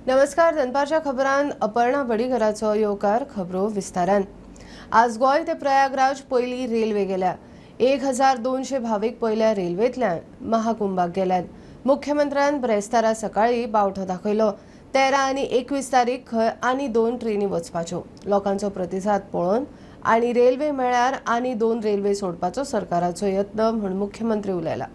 नमस्कार. दनपारच्या खबरांत अपर्णा बडीघराचो येवकार खबरो विस्तारान. आज गोय ते प्रयागराज पयली रेल्वे गेल्या. 1200 भाविक पयल्या रेल्वेंतल्यान महाकुंभाक गेल्यात. मुख्यमंत्र्यान ब्रेस्तारा सकाळी बावटो दाखयलो. 13 आनी 21 तारीख खंय आनी 2 ट्रेनी वचपाच्यो. लोकांचो प्रतिसाद पळोवन आनी रेल्वे मेळ्यार आनी 2 रेल्वे सोडपाचो सरकाराचो यत्न म्हूण मुख्यमंत्री उलयला.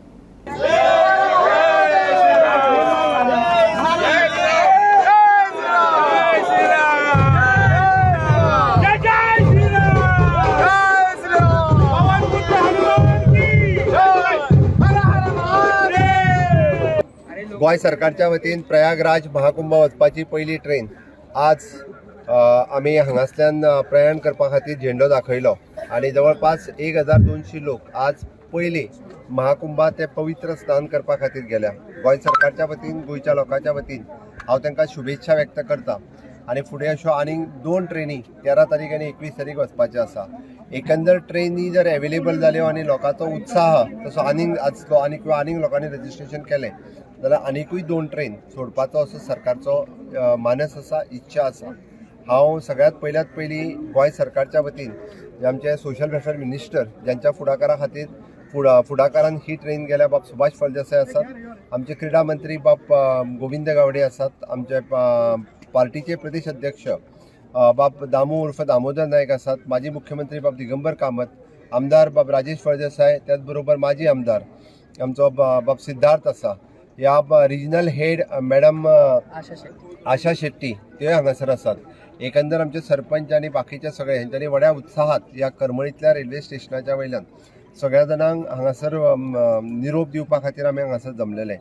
गोय सरकारच्या वतीन प्रयागराज महाकुंभ वचपाची पहिली ट्रेन आज आमी हांगासल्यान प्रयाण करपा खातीर झेंडो दाखयलो आनी जवळपास 1200 लोक आज पयली महाकुंभा ते पवित्र स्नान करपा खातीर गेल्या. गोय सरकारच्या वतीन गोयच्या लोकांच्या वतीन हांव तांकां शुभेच्छा व्यक्त करता आनी फुडें अश्यो आनीक 2 ट्रेनी 13 तारीख आनी 21 तारीख वचपाच्यो आसा. एकंदर ट्रेनी जर अवेलेबल जाल्यो आनी लोकांचो उत्साह तसो आनीक आसलो आनीक लोकांनी रजिस्ट्रेशन केलें जाल्यार आनीकूय 2 ट्रेन सोडपाचो असो सरकारचो मानस आसा, इच्छा आसा. हांव सगळ्यात पयली गोंय सरकारच्या वतीन जे आमचे सोशल वेलफेअर मिनिस्टर ज्यांच्या फुडाकारान ही ट्रेन गेल्या बाब सुभाष फळदेसाय आसात, आमचे क्रीडा मंत्री बाब गोविंद गावडे आसात, आमचे पार्टीचे प्रदेश अध्यक्ष बाब दामू उर्फ दामोदर नायक आसात, माजी मुख्यमंत्री बाब दिगंबर कामत, आमदार बाब राजेश फळदेसाय, त्याच बरोबर माजी आमदार आमचो बाब सिद्धार्थ आसा, या रिजनल हेड मॅडम आशा शेट्टी ते हांगासर आसात. एकंदर आमचे सरपंच आनी बाकीचे सगळे हेंच्यांनी व्हड्या उत्साहात ह्या करमळीतल्या रेल्वे स्टेशनाच्या वयल्यान सगळ्या जाणांक हांगासर निरोप दिवपा खातीर आमी हांगासर जमलेले.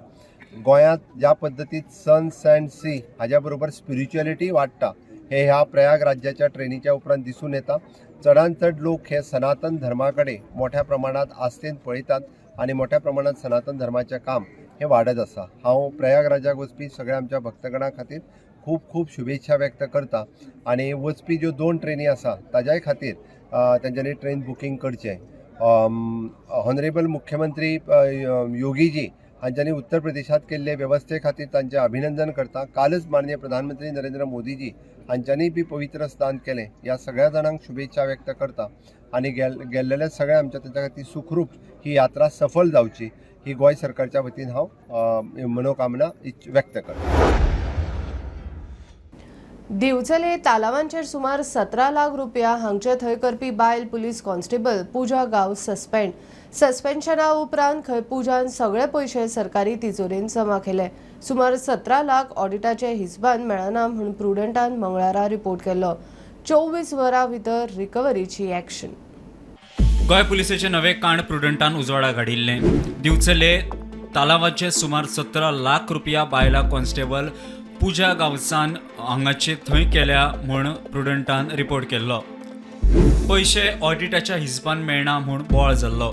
गोंयांत ज्या पद्दतीत सन्स अँड सी हाज्या बरोबर स्पिरिच्युअलिटी वाडटा हे ह्या प्रयाग राज्याच्या ट्रेनीच्या उपरांत दिसून येता. चडांत चड लोक हे सनातन धर्माकडे मोठ्या प्रमाणात आस्थेन पळयतात आनी मोठ्या प्रमाणात सनातन धर्माचें काम हे वाडत आसा. हांव प्रयागराजाक वचपी सगळ्या आमच्या भक्तगणा खातीर खूब खूब शुभेच्छा व्यक्त करता आनी वचपी ज्यो 2 ट्रेनी आसा ताज्याय खातीर तेंच्यांनी ट्रेन बुकींग करचें. ऑनरेबल मुख्यमंत्री योगीजी हांच्यांनी उत्तर प्रदेशात केल्ले वेवस्थे खातीर तांचें अभिनंदन करता. कालच माननीय प्रधानमंत्री नरेंद्र मोदीजी हांच्यांनी बी पवित्र स्नान केलें. ह्या सगळ्या जाणांक शुभेच्छा व्यक्त करता आनी गेल्लेले सगळे आमच्या ताच्या खातीर सुखरूप ही यात्रा सफल जावची ही गोंय सरकारच्या वतीन हांव मनोकामना व्यक्त करता. दिवचले तालावांचेर सुमार 17 लाख रुपया हांगचे थंय करपी बायल पुलीस कॉन्स्टेबल पुजा गांव सस्पेन्शना उपरांत खंय पुजान सगळे पयशे सरकारी तिजोरीन जमा केले. सुमार 17 लाख ऑडिटाचे हिसबान मेळना म्हूण प्रुडंटान मंगळारा रिपोर्ट केलो. 24 वरां भितर रिकव्हरीची एक्शन. गोंय पुलिसेचे नवे कांड प्रुडंटान उजवाडाक हाडिल्ले. दिवचले तालावाचे सुमार 17 लाख रुपया बायला कॉन्स्टेबल पुजा गांवसान हांगाचे थंय केल्या म्हूण प्रुडंटान रिपोर्ट केल्लो. पयशे ऑडिटाच्या हिसबान मेळना म्हूण बोळ जाल्लो.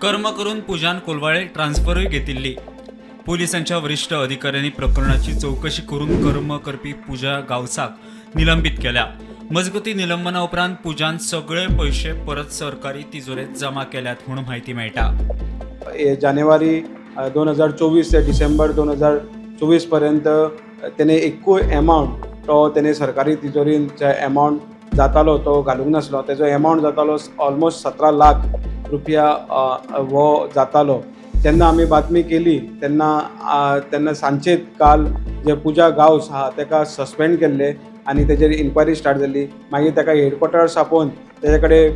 कर्म करून पुजान कोलवाळे ट्रान्सफरूय घेतिल्ली. पुलिसांच्या वरिश्ठ अधिकाऱ्यांनी प्रकरणाची चौकशी करून कर्म करपी पुजा गांवसाक निलंबित केल्या. मजगती निलंबना उपरांत पुजान सगळे पयशे परत सरकारी तिजोरेत जमा केल्यात म्हूण म्हायती मेळटा. जानेवारी 2024 ते डिसेंबर 2024 पर्यंत तेणे एकूय एमावंट तो तेणे सरकारी तिजोरीन जे एमावंट जातालो तो घालूंक नासलो. तेजो एमावंट जातालो ऑलमोस्ट 17 लाख रुपया वो जातालो. जेन्ना आमी बातमी केली तेन्ना सांचेत काल जे पुजा गांवस आहा ताका सस्पेंड केल्ले आनी तेजेर इन्क्वायरी स्टार्ट जाली. मागीर ताका हेडक्वॉर्टर्स आपोवन तेजे कडेन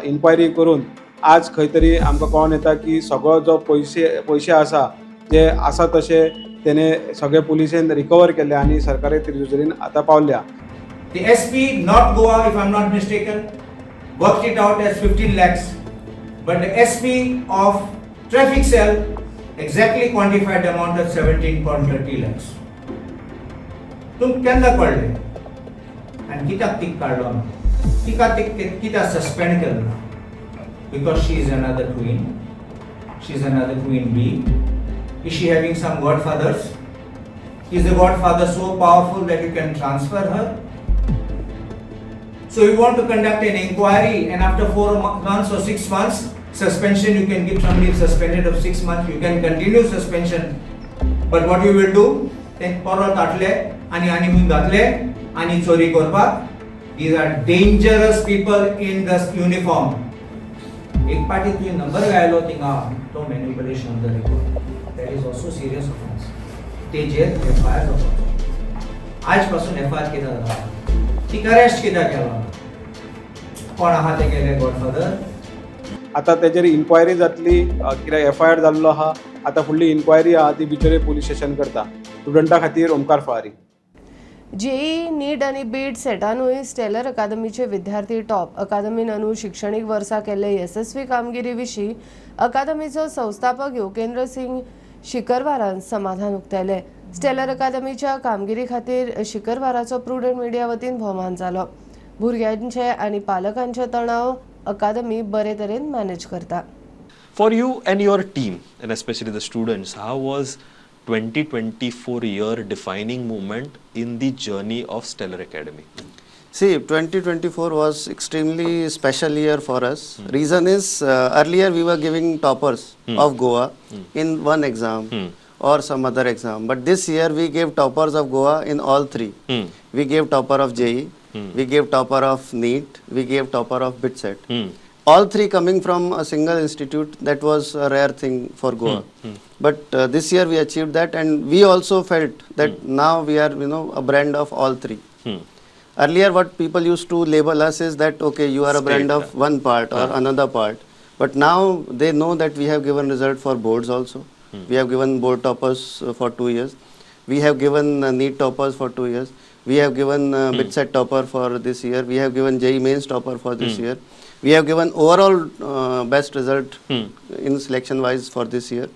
इन्क्वायरी करून आज खंय तरी आमकां कळोन येता की सगळो जो पयशे आसा जे आसा तशे तेणे सगळे पुलिसेन रिकवर केले आनी सरकारी तिजोरीन आतां पावल्या. The SP, not Goa, if I'm not mistaken, worked it out as 15 lakhs. But the SP of traffic cell exactly quantified the amount as 17.30 lakhs. तुम केन्ना कळले आनी कित्याक तीक काडलो ना? तिका कित्याक सस्पेंड केलो ना? Because she is another queen. She is another queen bee. Is she having some godfathers? Is the godfather so powerful that you can transfer her? So you want to conduct an inquiry and after 4 months or 6 months suspension, you can give somebody suspended of 6 months, you can continue suspension. But what you will do? ते परत हाडले आनी honeymoon घातले आनी चोरी करपाक. These are dangerous people in this uniform. एक पाटी तुझे नंबर गायलो थिंगा तो manipulation of the record. That is also serious offense. तेजेर FIR जावपाचो. आज पासून FIR कित्याक जाता? ती अरेस्ट कित्याक केलो? कोण आहा ते गेले गॉडफादर? आता त्याचेर इन्क्वायरी जातली, कित्याक FIR जाल्लो आहा. आता फुडली इन्क्वायरी आहा ती बिचोले पोलीस स्टेशन करता. स्टुडंटा खातीर ओमकार फवारी. जेई नीट आणि बीट सेटानूय स्टेलर अकादमीचे विद्यार्थी टॉप. अकादमीन अंदू शिक्षणीक वर्सा केल्ले यशस्वी कामगिरी विशीं अकादमीचो संस्थापक योगेंद्र सिंग शिकरवारान समाधान उक्तायले. स्टेलर अकादमीच्या कामगिरी खातीर शिकरवाराचो प्रुडंट मिडिया वतीन भोवमान जालो. भुरग्यांचे आनी पालकांचे तणाव अकादमी बरे तरेन मॅनेज करता. For you and your team, and especially the students, how was 2024 year defining moment in the journey of Stellar Academy? See, 2024 was extremely special year for us. Reason is earlier we were giving toppers of Goa in one exam or some other exam, but this year we gave toppers of Goa in all three. We gave topper of JEE, we gave topper of NEET, we gave topper of BITSET. All three coming from a single institute. That was a rare thing for Goa. But this year we achieved that, and we also felt that now we are, a brand of all three. Earlier what people used to label us is that, okay, you are a brand of one part or another part. But now they know that we have given result for boards also. We have given board toppers for 2 years. We have given NEET toppers for 2 years. We have given BITSET topper for this year. We have given JEE mains topper for this year. We have given overall best result in selection wise for this year.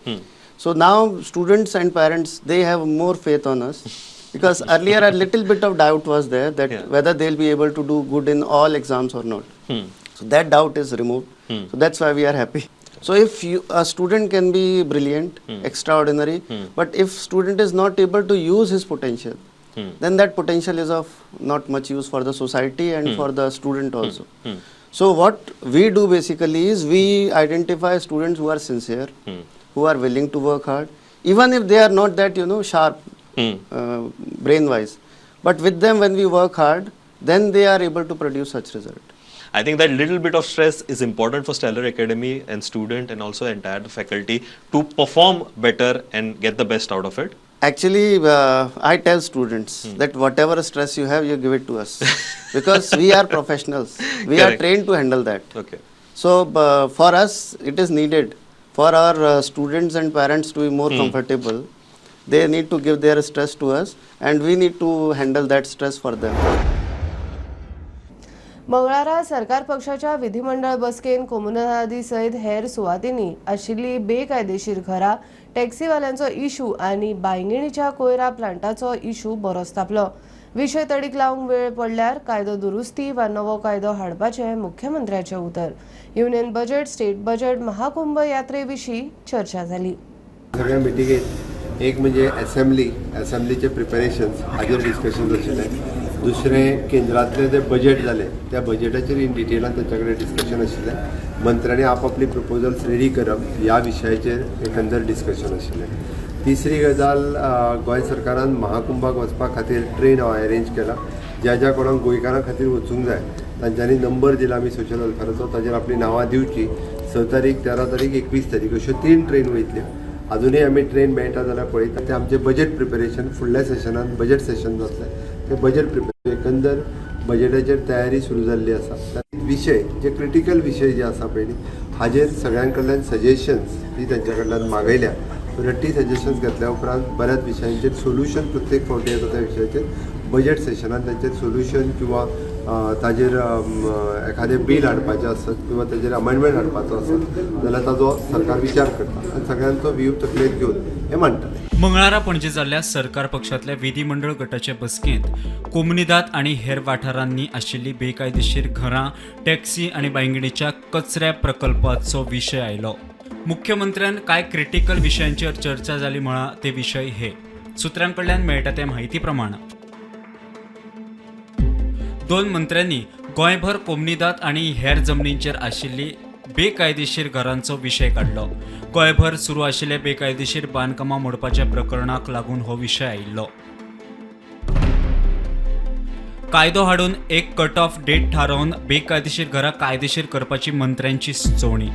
So now students and parents, they have more faith on us, because earlier a little bit of doubt was there that whether they'll be able to do good in all exams or not. So that doubt is removed. So that's why we are happy. So if a student can be brilliant, extraordinary, but if student is not able to use his potential, then that potential is of not much use for the society and for the student also. So what we do basically is we identify students who are sincere, who are willing to work hard, even if they are not that, sharp brain wise. But with them, when we work hard, then they are able to produce such result. I think that little bit of stress is important for Stellar Academy and student and also entire faculty to perform better and get the best out of it. Actually, I tell students that whatever stress you have, you give it to us, because we are professionals. We are trained to handle that. Okay. So for us, it is needed for our students and parents to be more comfortable. They need to give their stress to us, and we need to handle that stress for them. मंगळारा सरकार पक्षाच्या विधिमंडळ बसकेन कोमुनादी सयत हेर सुवातींनी आशिल्ली बेकायदेशीर घरां, टॅक्सीवाल्यांचो issue आनी बांयगिणीच्या कोयरा प्लांटाचो इशू बरोच तापलो. विशय तडीक लावंक वेळ पडल्यार कायदो दुरुस्ती वा नवो कायदो हाडपाचें मुख्यमंत्र्याचें उतर. Union budget, state budget, Mahakumbh यात्रे विशीं चर्चा जाली. सगळ्या मिटिंगेत एक म्हणजे असेंब्लीचे प्रिपरेशन्स हाजेर डिस्कशन आशिल्लें. दुसरें केंद्रांतलें जें बजेट जालें त्या बजेटाचेर इन डिटेलान तांचे कडेन डिस्कशन आशिल्लें. मंत्र्यांनी आपआपली प्रपोजल्स रेडी करप ह्या विशयाचेर एकंदर डिस्कशन आशिल्लें. तिसरी गजाल, गोंय सरकारान महाकुंभाक वचपा खातीर ट्रेन अरेंज केला. ज्या कोणाक गोंयकारां खातीर वचूंक जाय तांच्यांनी नंबर दिला आमी सोशल वेलफेराचो, ताजेर आपली नांवां दिवची. 6 तारीख, 13 तारीख, 21 तारीख अश्यो 3 ट्रेन वयतल्यो. अजूनय आमी ट्रेन मेळटा जाल्यार पळयता. ते आमचें बजेट प्रिपरेशन फुडल्या सेशनान बजेट सेशन जातलें. ते बजेट प्रिपरेशन एकंदर बजेटाचेर तयारी सुरू जाल्ली आसा. विशय जे क्रिटिकल विशय जे आसा पळय हाजेर सगळ्यां कडल्यान सजेशन्स जी तेंच्या कडल्यान मागयल्या. 30 सजेशन्स घेतल्या उपरांत बऱ्याच विशयांचेर सोल्युशन प्रत्येक फावटी येता त्या विशयाचेर बजेट सेशनान तांचेर सोल्युशन किंवा ताजेर एखादें बील हाडपाचें आसत किंवा ताजेर अमेंडमेंट हाडपाचो आसत जाल्यार ताजो सरकार विचार करता आनी सगळ्यांचो व्ह्यू तकलेंत घेवन हें मांडटलें. मंगळारा पणजे जाल्ल्या सरकार पक्षातल्या विधिमंडळ गटाचे बसकेंत कोमुनिदाद आनी हेर वाठारांनी आशिल्ली बेकायदेशीर घरां, टॅक्सी आनी बांयगिणीच्या कचऱ्या प्रकल्पाचो विशय आयलो. मुख्यमंत्र्यान कांय क्रिटिकल विशयांचेर चर्चा जाली म्हळा ते विशय हे. सुत्रांकडल्यान मेळटा ते म्हायती प्रमाण 2 मंत्र्यांनी गोंयभर कोमुनिदाद आनी हेर जमनींचेर आशिल्ली बेकायदेशीर घरांचो विशय काढलो. गोंयभर सुरू आशिल्ले बेकायदेशीर बांदकामां मोडपाच्या प्रकरणाक लागून हो विशय आयिल्लो. कायदो हाडून एक कट ऑफ डेट थारावन बेकायदेशीर घरां कायदेशीर करपाची मंत्र्यांची सुचोवणी.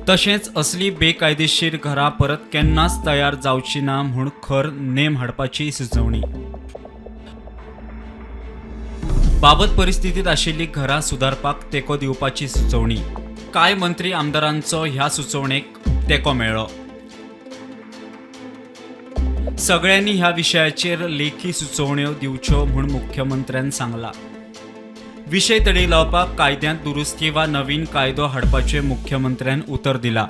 तशेंच असली बेकायदेशीर घरां परत केन्नाच तयार जावची ना म्हूण खर नेम हाडपाची सुचोवणी. बाबत परिस्थितीत आशिल्ली घरां सुदारपाक तेको दिवपाची सुचोवणी. कांय मंत्री आमदारांचो ह्या सुचोवणेक तेको मेळ्ळो. सगळ्यांनी ह्या विशयाचेर लेखी सुचोवण्यो दिवच्यो म्हूण मुख्यमंत्र्यान सांगला. विशय तडीक लावपाक कायद्यांत दुरुस्ती वा नवीन कायदो हाडपाचें मुख्यमंत्र्यान उतर दिला.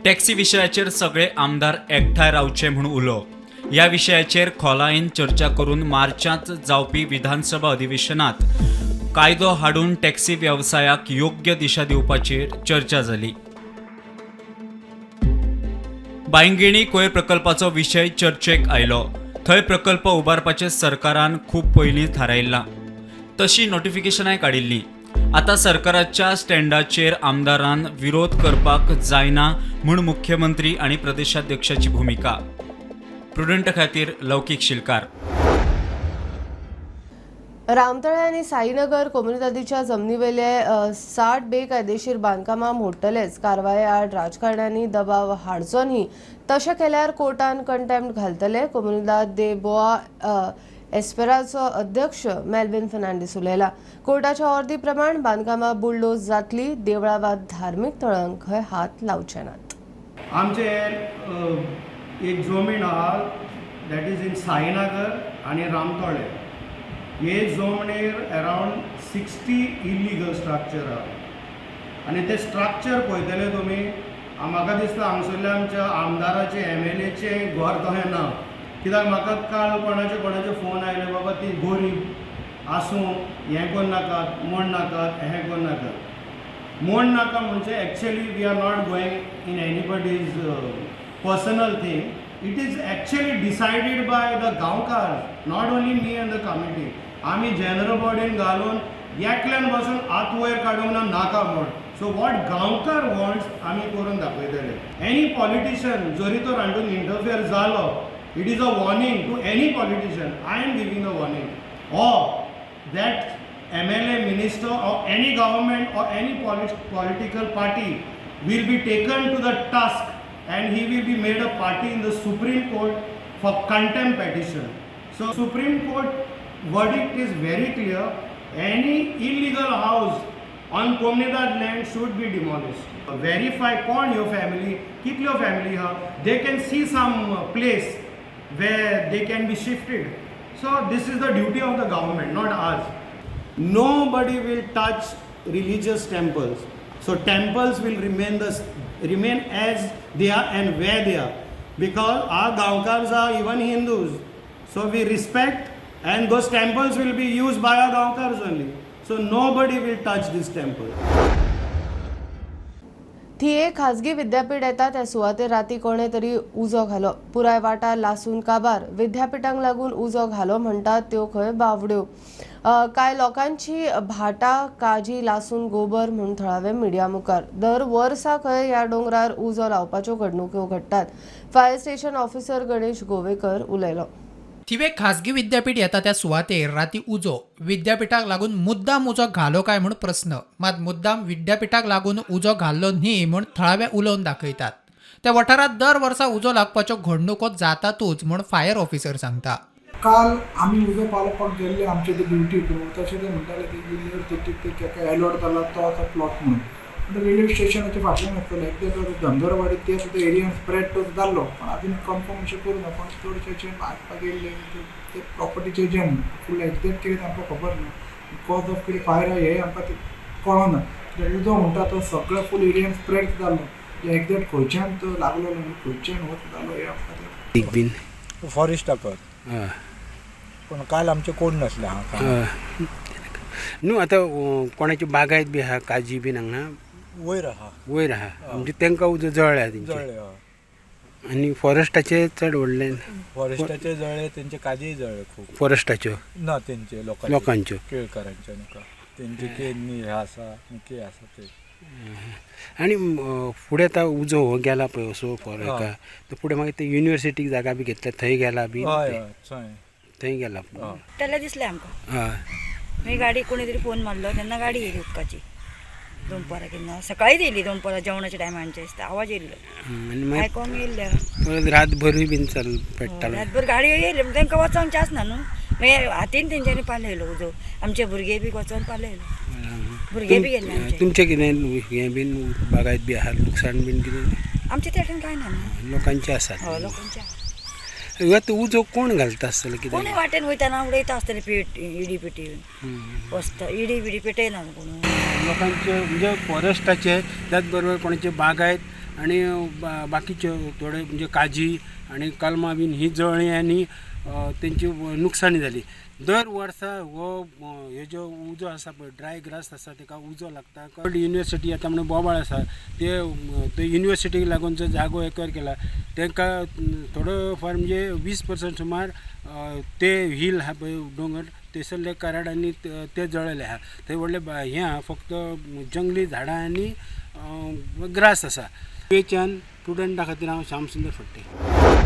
टॅक्सी विशयाचेर सगळे आमदार एकठांय रावचे म्हूण उलो. ह्या विशयाचेर खोलायेन चर्चा करून मार्चांत जावपी विधानसभा अधिवेशनात कायदो हाडून टॅक्सी वेवसायाक योग्य दिशा दिवपाचेर चर्चा जाली. बांयगिणी कोयर प्रकल्पाचो विशय चर्चेक आयलो. थंय प्रकल्प उबारपाचें सरकारान खूब पयलीं थारायिल्लां. तशी नोटिफिकेशनाय काडिल्ली. आतां सरकाराच्या स्टँडाचेर आमदारान विरोध करपाक जायना म्हूण मुख्यमंत्री आनी प्रदेशाध्यक्षाची भुमिका. प्रुडंट खातीर लौकीक शिलकार. रामतळे आणि साईनगर कोमुनिदादीच्या जमनीवेले 60 बेकायदेशीर बांदकामां मोडटलेच. कारवाये आड राजकारण्यांनी दबाव हाडचो न्ही. तशें केल्यार कोर्टान कंटेम्प्ट घालतले. कोमुनिदाद दे बोआ एस्पेराचो अध्यक्ष मेल्विन फर्नांडीस उलयला. कोर्टाच्या ऑर्दी प्रमाण बांदकामां बुलडोज जातली. देवळां वा धार्मीक थळांक खंय हात लावचे नात. आमचे एक जमीन आहा दॅट इज इन साईनगर आणि रामतळे. हे जमणेर अरावंड 60 इलिगल स्ट्रक्चर आहा आनी ते स्ट्रक्चर पळयतले तुमी. म्हाका दिसता हांगसरल्या आमच्या आमदाराचे MLAचें घर तशें ना. कित्याक म्हाका काल कोणाचे फोन आयले, बाबा ती गरीब आसूं हें कोन्न नाकात, म्हण नाकात, हें कोन्न नाकात. म्हण नाका म्हणजे actually we are not going in anybody's personal thing. It is actually decided by the गांवकार, not only me and the committee. आमी जनरल बॉडीन घालून एकल्यान बसून हात वयर काडूंक ना नाका म्हण. सो वॉट गांवकार वॉन्ट्स आमी करून दाखयतले. एनी पॉलिटिशियन जरी तो रांडून इंटरफियर जालो, it is a warning to any politician. I am giving a warning or that MLA, minister or any government or any political party will be taken to the task and he will be made a party in the Supreme Court for contempt petition. So Supreme Court verdict is very clear. Any illegal house on Komunidad land should be demolished. Verify कौन your family, कितली your family ha. They can see some place where they can be shifted. So this is the duty of the government, not ours. Nobody will touch religious temples. So temples will remain as they are and where they are, because our Gaonkars are even Hindus. So we respect, and those temples will be used by our Gaonkars only. So nobody will touch this temple. थी एक खाजगी विद्यापीठ येता त्या सुवातेर राती कोणे तरी उजो घालो. पुराय वाठार लासून काबार. विद्यापीठांक लागून उजो घालो म्हणटात त्यो खंय बावड्यो. कांय लोकांची भाटां काजी लासून गोबर म्हूण थळावे मिडिया मुखार. दर वर्सा खंय ह्या डोंगरार उजो लावपाच्यो घडणुको घडटात. Fire station officer Ganesh Govekar उलयलो. थिवेक खाजगी विद्यापीठ येता त्या सुवातेर राती उजो विद्यापीठाक लागून मुद्दाम उजो घालो काय म्हूण प्रस्न. मात मुद्दाम विद्यापीठाक लागून उजो घाल्लो न्ही म्हूण थळावे उलोवन दाखयतात. त्या वाठारांत दर वर्सा उजो लागपाच्यो घडणुको जातातूच म्हूण फायर ऑफिसर सांगता. काल आमी उजो पालोवपाक गेल्ले आमचे ते ड्युटीक. तशें ते म्हणटाले ते एलॉट जाला तो आसा प्लॉट म्हणून. रेल्वे स्टेशनाच्या फाटल्यान आसतले एकदा धंदरवाडी ते सुद्दां एरियान स्प्रेड तो जाल्लो, पण आजून कन्फर्म अशें करूं ना. पण चडशे आसपाक गेल्ले ते प्रॉपर्टीचे जे फूल एक्झॅक्ट कितें आमकां खबर ना. कॉज ऑफ कितें फायर हे आमकां कळना. उजो म्हणटा तो सगळो फूल एरियान स्प्रेड जाल्लो. एक्झॅक्ट खंयच्यान तो लागलो न्हू, खंयच्यान वच जालो हे आमकां फॉरेस्टाकर. पण काल आमचे कोण नासले हांगा न्हू. आतां कोणाची बागायत बी आहा, काजी बी हांगा वयर आहा. वयर आहा म्हणजे तांकां उजो जळ्ळ्या. जळ्ळे. आनी फॉरेस्टाचे चड व्हडले फॉरेस्टाचे जळ्ळे तेंचे काजूय जळ्ळे खूब फॉरेस्टाच्यो ना तेंचे लोकांच्यो केळकारांचे नुका तेंचे हे आसा निके आसा ते आनी फुडें आतां उजो हो गेला पळय असो फॉरेका तो फुडें मागीर ते युनिवर्सिटीक जागा बी घेतल्या थंय गेला बी हय हय थंय थंय गेला त्याला दिसलें आमकां हय मागीर गाडी कोणी तरी फोन मारलो तेन्ना गाडी येयली उदकाची दनपारां केन्ना सकाळीच येयली दनपारां जेवणाच्या टायमांचे दिसता आवाज येयलो आनी मागीर आयकोंक येयल्या परत रातभरूय बीन चल पेट्टालो रातभर गाडी येयली म्हणजे तांकां वचोंक चान्स ना न्हू मागीर हातीन तेंच्यांनी पालयलो उजो आमचे भुरगे बी वचोन पालयलो भुरगे बी गेले आमचे तुमचें कितें हें बीन बागायत बी आहा लुकसाण बीन कितें आमचे तेठेन कांय ना न्हू लोकांचे आसात हय लोकांच्या आतां उजो कोण घालता आसतलो कितें कोणी वाटेन वयताना उडयता आसतले पेट इडी पेटयून वस्ता इडी बिडी पेटयना कोण लोकांचे म्हणजे फॉरेस्टाचे त्याच बरोबर कोणाचे बागायत आणि बाकीचे थोडे म्हणजे काजी आणि कलमां बीन ही जळ्ळी आनी तेंची नुकसाणी जाली दर वर्सा हो हे जो उजो आसा पळय ड्राय ग्रास आसा ताका उजो लागता कर्ड युनिवर्सिटी आतां म्हणून बोबाळ आसा ते युनिवर्सिटीक लागून जो जागो एक्वायर केला तांकां थोडो फार म्हणजे 20% सुमार ते हिल आहा पळय दोंगर थंयसरले कराडांनी ते जळयले आहा थंय व्हडले हें आहा फक्त जंगली झाडां आनी ग्रास आसा पेच्यान स्टुडंटा खातीर हांव श्यामसुंदर फडते.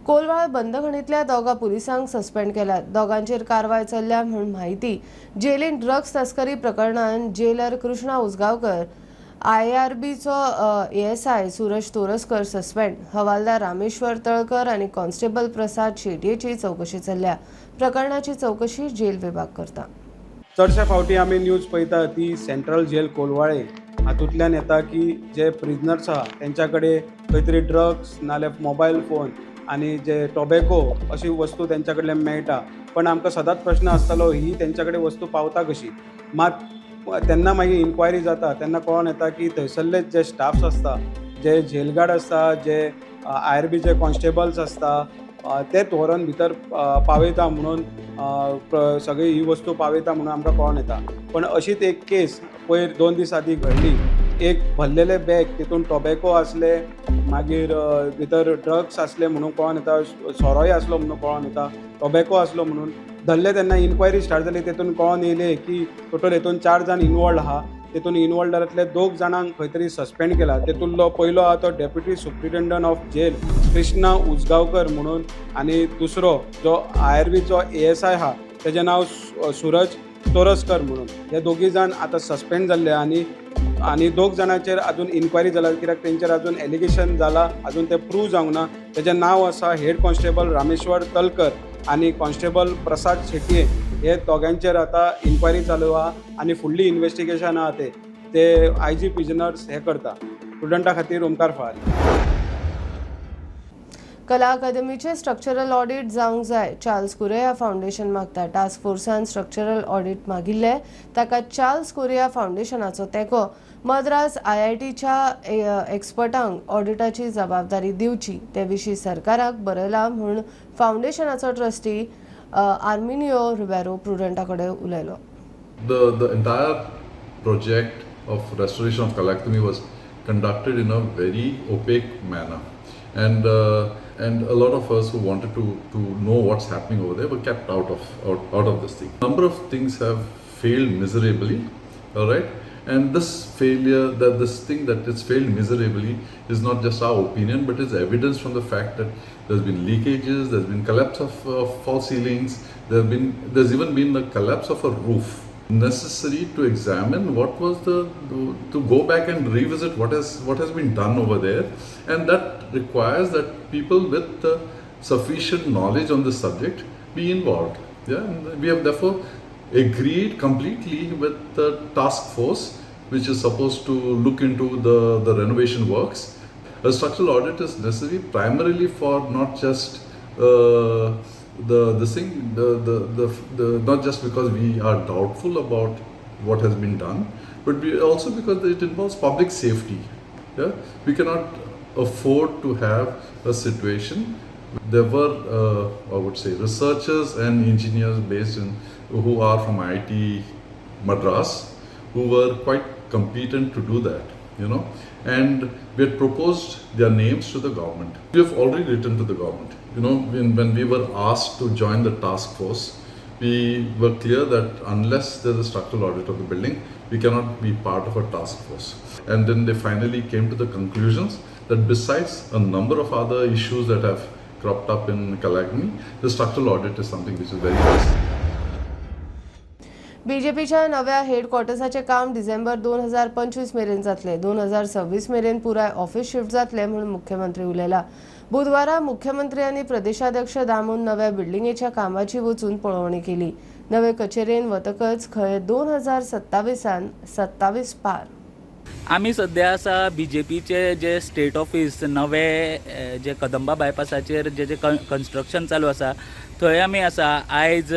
कोलवाळ बंदखणीतल्या दोगा पुलिसांक सस्पेंड केल्यात. दोगांचेर कारवाय चल्ल्या म्हणून माहिती जेलीन ड्रग्स तस्करी प्रकरणात जेलर कृष्णा उसगांवकर IRBचो ASI सूरज तोरसकर सस्पेंड. हवालदार रामेश्वर तळकर आणि कॉन्स्टेबल प्रसाद शेटयेची चौकशी चल्ल्या. प्रकरणाची चौकशी जेल विभाग करता. चडशा फावटी आमी न्यूज पळयता ती सेंट्रल जेल कोलवाळे हातूंतल्यान येता की जे प्रिजनर्स आहा तेंच्या कडेन खंय तरी ड्रग्स नाल्यार मोबायल फोन आनी जे टोबॅको अशी वस्तू तेंच्या कडल्यान मेळटा पण आमकां सदांच प्रश्न आसतालो ही तेंच्या कडेन वस्तू पावता कशी. मात तेन्ना मागीर इन्क्वायरी जाता तेन्ना कळोन येता की थंयसरले जे स्टाफ्स आसता जे जेलगार्ड आसता जे IRBचे कॉन्स्टेबल्स आसता ते व्हरून भितर पावयता म्हणून सगळी ही वस्तू पावयता म्हणून आमकां कळोन येता. पण अशीच एक केस पयर 2 दीस आदीं घडली. एक भरलेले बॅग तितून टोबॅको आसले मागीर भितर ड्रग्स आसले म्हणून कळोन येता सोरोय आसलो म्हणून कळोन येता टोबॅको आसलो म्हणून धरले. तेन्ना इन्क्वायरी स्टार्ट जाली तेतून कळोन येयलें की टोटल हेतून 4 जाण इनवॉल्ड आहा. तेतून इनवॉल्डांतले 2 जाणांक खंय तरी सस्पेंड केला. तेतूंतलो पयलो आहा तो deputy superintendent of jail Krishna Usgaonkar म्हणून आनी दुसरो जो IRBचो ASI आहा तेजें नांव सूरज तोरसकर म्हणून. हे दोगी जाण आतां सस्पेंड जाल्ले आनी 2 जाणांचेर अजून इन्क्वायरी जाला कित्याक तेंचेर अजून एलिगेशन जाला अजून ते प्रूव जावंक ना. तेजें नांव आसा हेड कॉन्स्टेबल रामेश्वर तळकर आनी कॉन्स्टेबल प्रसाद शेटये. हे दोगांचेर आतां इन्क्वायरी चालू आहा आनी फुडली इन्वेस्टिगेशन आहा ते IG प्रिजनर्स हे करता. स्टुडंटा खातीर ओमकार फाल. कला अकादमीचे स्ट्रक्चरल ऑडिट जावंक जाय. चार्ल्स कुरिया फाउंडेशन मागता. टास्क फोर्सान स्ट्रक्चरल ऑडिट मागिल्ले ताका चार्ल्स कुरिया फाउंडेशनाचो तेंको. मद्रास IITच्या एक्सपर्टांक ऑडिटाची जबाबदारी दिवची ते विशीं सरकाराक बरयला म्हणून फाउंडेशनाचो ट्रस्टी आर्मिनियो रिबेरो प्रुडंटा कडेन उलयलो. The entire project of restoration of Kala Academy was conducted in a very opaque manner, and a lot of us who wanted to know what's happening over there were kept out of this thing. Number of things have failed miserably, all right. And this failure, this thing that it's failed miserably, is not just our opinion, but is evidence from the fact that there's been leakages, there's been collapse of false ceilings, there's even been a collapse of a roof. Necessary to examine what was to go back and revisit what has been done over there, and that requires that people with sufficient knowledge on this subject be involved. Yeah, and we have therefore agreed completely with the task force which is supposed to look into the renovation works. A structural audit is necessary primarily for not just not just because we are doubtful about what has been done, but also because it involves public safety. Yeah, we cannot afford to have a situation. There were, I would say, researchers and engineers who are from IIT Madras who were quite competent to do that, and we had proposed their names to the government. We have already written to the government. You know, when we were asked to join the task force, we were clear that unless there is a structural audit of the building, we cannot be part of a task force. And then they finally came to the conclusions that besides a number of other issues that have cropped up in Kalagni, the structural audit is something which is very necessary. बीजेपीच्या नव्या हेडक्वार्टर्साचे काम डिसेंबर 2025 मेरेन जातले. 2026 मेरेन पुराय office shift जातले म्हणून मुख्यमंत्री उलयला. बुधवारा मुख्यमंत्री आणि प्रदेशाध्यक्ष दामून नव्या बिल्डिंगेच्या कामाची वचून पळोवणी केली. नवे कचेरेन वतकच खंय 2027 27 पार. आमी सध्या आसा BJPचे जे स्टेट ऑफिस नवे जे कदंबा बायपासाचेर जे कन्स्ट्रक्शन चालू आसा थंय आमी आसा. आयज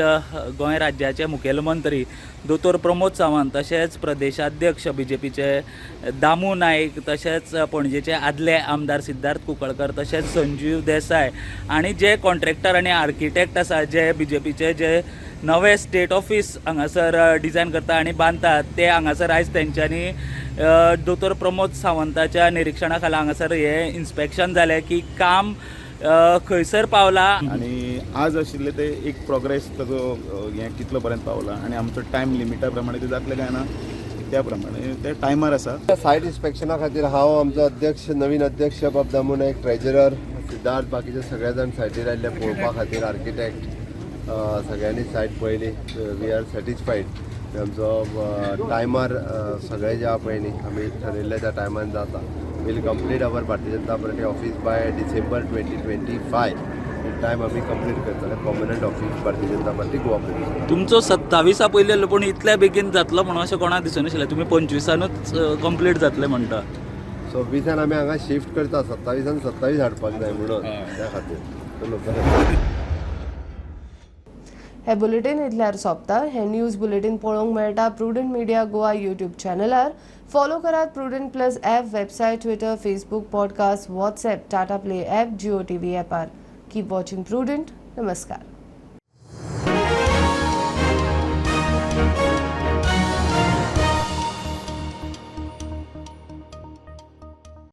गोंय राज्याचे मुखेलमंत्री दोतोर प्रमोद सावंत तशेंच प्रदेशाध्यक्ष BJPचे दामू नाईक तशेंच पणजेचे आदले आमदार सिद्धार्थ कुंकळकर तशेंच संजीव देसाय आणि जे कॉन्ट्रॅक्टर आनी आर्किटेक्ट आसा जे BJPचे जे नवे स्टेट ऑफिस हांगासर डिझायन करता आनी बांदतात ते हांगासर आयज तेंच्यांनी दोतोर प्रमोद सावंताच्या निरीक्षणा खाला हांगासर हे इन्स्पेक्शन जालें की काम खंयसर पावला आणि आज आशिल्ले ते एक प्रोग्रेस ताजो हें कितलो पर्यंत पावला आणि आमचो टायम लिमिटा प्रमाणे ते जातले काय ना त्या प्रमाणे ते टायमार आसा. सायट इन्स्पेक्शना खातीर हांव आमचो अध्यक्ष नवीन अध्यक्ष बाब दामू नायक ट्रेजरर सिद्धार्थ बाकीचे सगळे जाण सायटीर आयिल्ले पळोवपा खातीर आर्किटेक्ट सगळ्यांनी सायट पळयली. We are satisfied. आमचो टायमार सगळे जे आहा पळय न्ही आमी ठरयल्ले त्या टायमान जाता. Will complete our Bharatiya Janata party office by December 2025. Time आमी कंप्लीट करतले permanent office Bharatiya Janata party Goa प्रदेश. तुमचो 27 पयली आसलो पूण इतल्या बेगीन जातलो म्हणून अशें कोणाक दिसूं नाशिल्लें. तुमी 25 कंप्लीट जातले म्हणटा. 26 आमी हांगा शिफ्ट करता. 27 हाडपाक जाय म्हणून त्या खातीर. हे बुलेटिन इतल्यार सोंपता. हे न्यूज बुलेटिन पळोवंक मेळटा प्रुडंट मिडिया गोवा यूट्यूब चॅनलार. फॉलो करात prudent plus app, website, Twitter, Facebook, podcast, WhatsApp, Tata play app, Jio TV ॲपार. Keep watching prudent. नमस्कार.